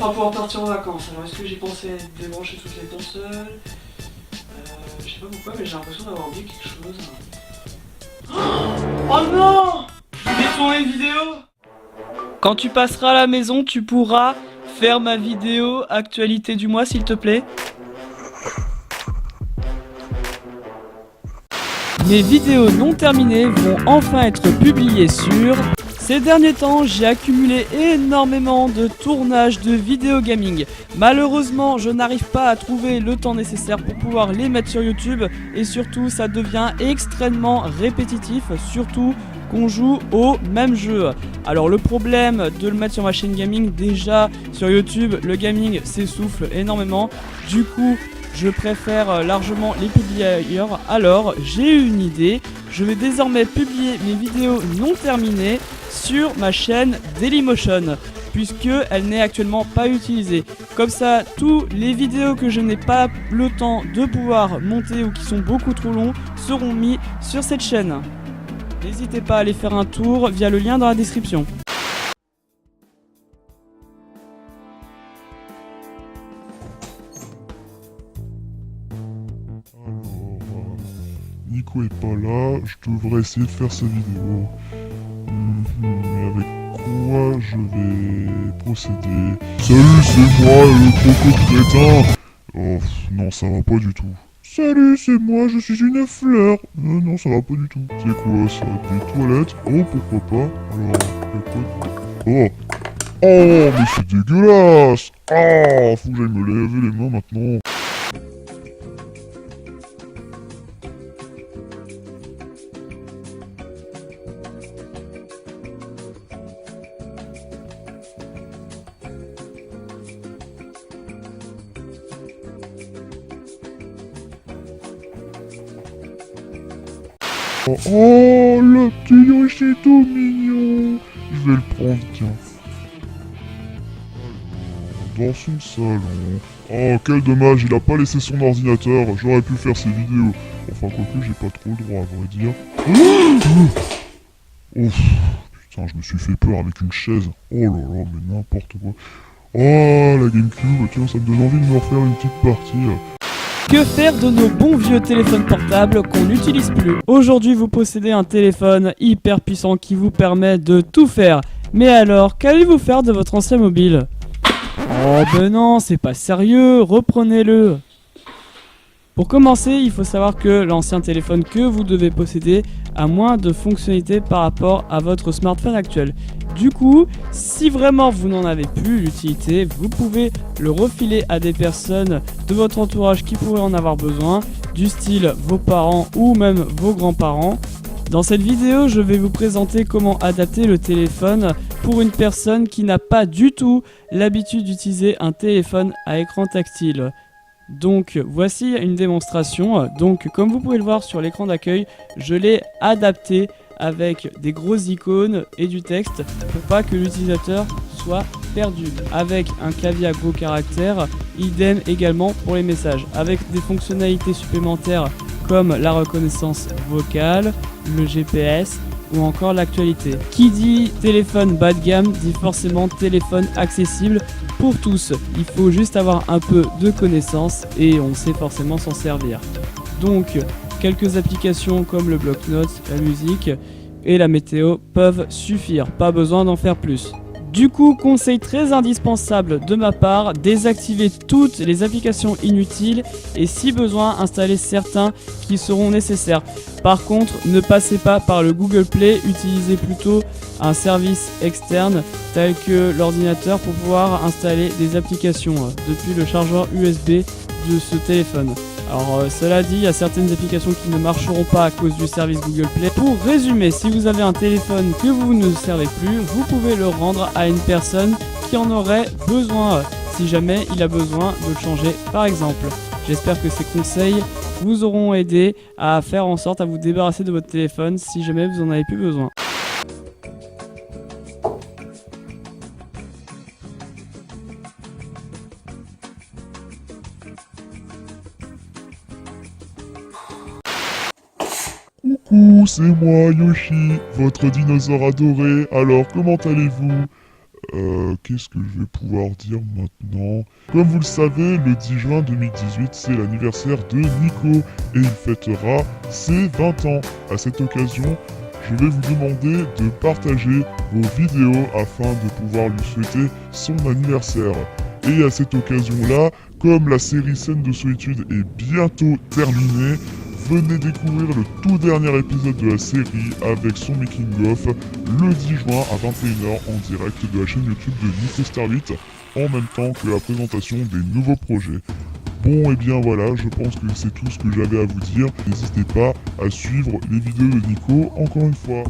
pour pouvoir partir en vacances. Alors est-ce que j'ai pensé à débrancher toutes les consoles? Je sais pas pourquoi, mais j'ai l'impression d'avoir oublié quelque chose. Oh non! J'ai détourné une vidéo! Quand tu passeras à la maison, tu pourras faire ma vidéo actualité du mois, s'il te plaît. Mes vidéos non terminées vont enfin être publiées sur... Ces derniers temps, j'ai accumulé énormément de tournages de vidéos gaming. Malheureusement, je n'arrive pas à trouver le temps nécessaire pour pouvoir les mettre sur YouTube. Et surtout, ça devient extrêmement répétitif, surtout qu'on joue au même jeu. Alors le problème de le mettre sur ma chaîne gaming, déjà sur YouTube, le gaming s'essouffle énormément. Du coup, je préfère largement les publier ailleurs. Alors, j'ai une idée. Je vais désormais publier mes vidéos non terminées sur ma chaîne Dailymotion, puisque elle n'est actuellement pas utilisée. Comme ça, tous les vidéos que je n'ai pas le temps de pouvoir monter ou qui sont beaucoup trop longs seront mis sur cette chaîne. N'hésitez pas à aller faire un tour via le lien dans la description. Nico est pas là, je devrais essayer de faire sa vidéo. Mais avec quoi je vais procéder? Salut, c'est moi, le croco crétin! Oh, non, ça va pas du tout. Salut, c'est moi, je suis une fleur. Non, ça va pas du tout. C'est quoi ça? Des toilettes? Oh, pourquoi pas? Alors, oh! Oh, mais c'est dégueulasse! Ah, faut que j'aille me laver les mains maintenant. Oh, le petit Yoshi tout mignon. Je vais le prendre, tiens. Dans son salon. Oh, quel dommage, il a pas laissé son ordinateur. J'aurais pu faire ses vidéos. Enfin, quoique, j'ai pas trop le droit, à vrai dire. Ouf, putain, je me suis fait peur avec une chaise. Oh là là, mais n'importe quoi. Oh, la Gamecube, tiens, ça me donne envie de me refaire une petite partie. Que faire de nos bons vieux téléphones portables qu'on n'utilise plus? Aujourd'hui, vous possédez un téléphone hyper puissant qui vous permet de tout faire. Mais alors, qu'allez-vous faire de votre ancien mobile? Oh ben non, c'est pas sérieux, reprenez-le. Pour commencer, il faut savoir que l'ancien téléphone que vous devez posséder a moins de fonctionnalités par rapport à votre smartphone actuel. Du coup, si vraiment vous n'en avez plus l'utilité, vous pouvez le refiler à des personnes de votre entourage qui pourraient en avoir besoin, du style vos parents ou même vos grands-parents. Dans cette vidéo, je vais vous présenter comment adapter le téléphone pour une personne qui n'a pas du tout l'habitude d'utiliser un téléphone à écran tactile. Donc voici une démonstration. Donc comme vous pouvez le voir sur l'écran d'accueil, je l'ai adapté avec des grosses icônes et du texte pour pas que l'utilisateur soit perdu. Avec un clavier à gros caractères, idem également pour les messages. Avec des fonctionnalités supplémentaires comme la reconnaissance vocale, le GPS ou encore l'actualité. Qui dit téléphone bas de gamme dit forcément téléphone accessible pour tous. Il faut juste avoir un peu de connaissances et on sait forcément s'en servir. Donc quelques applications comme le bloc-notes, la musique et la météo peuvent suffire, pas besoin d'en faire plus. Du coup, conseil très indispensable de ma part, désactiver toutes les applications inutiles et si besoin, installer certains qui seront nécessaires. Par contre, ne passez pas par le Google Play, utilisez plutôt un service externe tel que l'ordinateur pour pouvoir installer des applications depuis le chargeur USB de ce téléphone. Alors cela dit, il y a certaines applications qui ne marcheront pas à cause du service Google Play. Pour résumer, si vous avez un téléphone que vous ne servez plus, vous pouvez le rendre à une personne qui en aurait besoin, si jamais il a besoin de le changer par exemple. J'espère que ces conseils vous auront aidé à faire en sorte à vous débarrasser de votre téléphone si jamais vous en avez plus besoin. Coucou, c'est moi Yoshi, votre dinosaure adoré. Alors, comment allez-vous? Qu'est-ce que je vais pouvoir dire maintenant? Comme vous le savez, le 10 juin 2018, c'est l'anniversaire de Nico et il fêtera ses 20 ans. À cette occasion, je vais vous demander de partager vos vidéos afin de pouvoir lui souhaiter son anniversaire. Et à cette occasion-là, comme la série Scène de solitude est bientôt terminée, venez découvrir le tout dernier épisode de la série avec son making-of le 10 juin à 21h en direct de la chaîne YouTube de Nico Star 8 en même temps que la présentation des nouveaux projets. Bon et bien voilà, je pense que c'est tout ce que j'avais à vous dire. N'hésitez pas à suivre les vidéos de Nico encore une fois.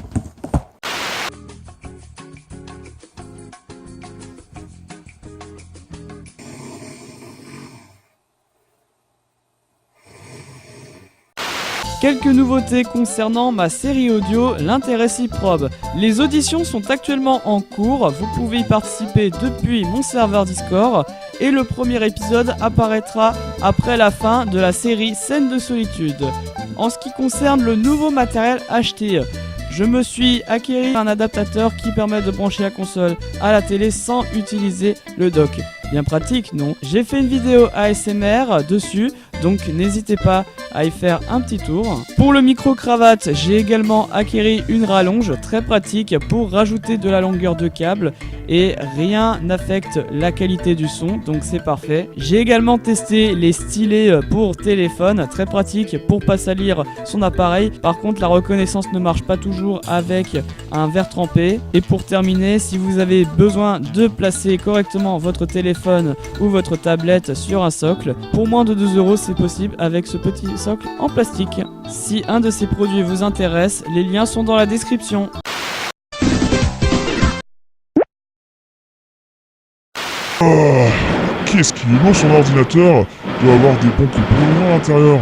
Quelques nouveautés concernant ma série audio, l'intérêt s'y probe. Les auditions sont actuellement en cours, vous pouvez y participer depuis mon serveur Discord et le premier épisode apparaîtra après la fin de la série Scène de solitude. En ce qui concerne le nouveau matériel acheté, je me suis acquéri un adaptateur qui permet de brancher la console à la télé sans utiliser le dock. Bien pratique, non? J'ai fait une vidéo ASMR dessus, donc n'hésitez pas à y faire un petit tour. Pour le micro-cravate, j'ai également acquéri une rallonge très pratique pour rajouter de la longueur de câble et rien n'affecte la qualité du son, donc c'est parfait. J'ai également testé les stylets pour téléphone, très pratique pour pas salir son appareil. Par contre, la reconnaissance ne marche pas toujours avec un verre trempé. Et pour terminer, si vous avez besoin de placer correctement votre téléphone ou votre tablette sur un socle, pour moins de 2 €, c'est possible avec ce petit socle en plastique. Si un de ces produits vous intéresse, les liens sont dans la description. Oh, qu'est-ce qu'il est lourd son ordinateur? Il doit avoir des bons coups à l'intérieur.